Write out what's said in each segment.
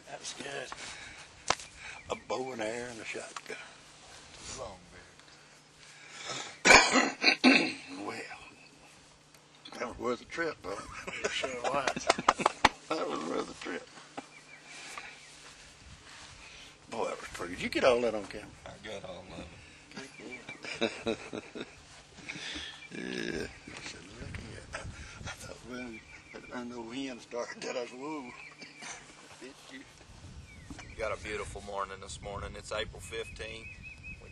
That was good. A bow and arrow and a shotgun. Long Well, that was worth the trip, though. It sure was. That was worth the trip. Boy, that was pretty. Did you get all that on camera? I got all of it. Yeah. I said, look at that. I thought when I know wind started that, I was, whoa. We got a beautiful morning this morning. It's April 15th. We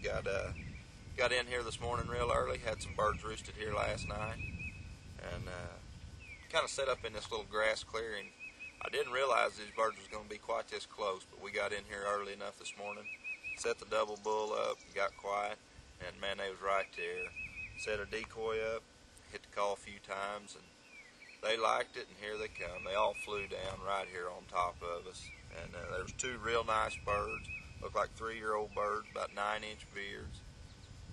got in here this morning real early. Had some birds roosted here last night, and kind of set up in this little grass clearing. I didn't realize these birds was going to be quite this close, but we got in here early enough this morning, set the double bull up, got quiet, and man, they was right there. Set a decoy up, hit the call a few times, and they liked it, and here they come. They all flew down right here on top of us, and there was two real nice birds, looked like 3-year-old birds, about 9-inch beards,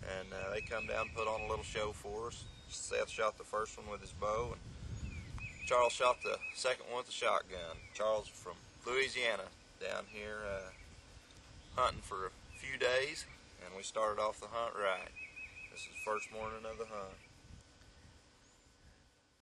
and they come down and put on a little show for us. Seth shot the first one with his bow, and Charles shot the second one with the shotgun. Charles from Louisiana down here hunting for a few days, and we started off the hunt right. This is the first morning of the hunt.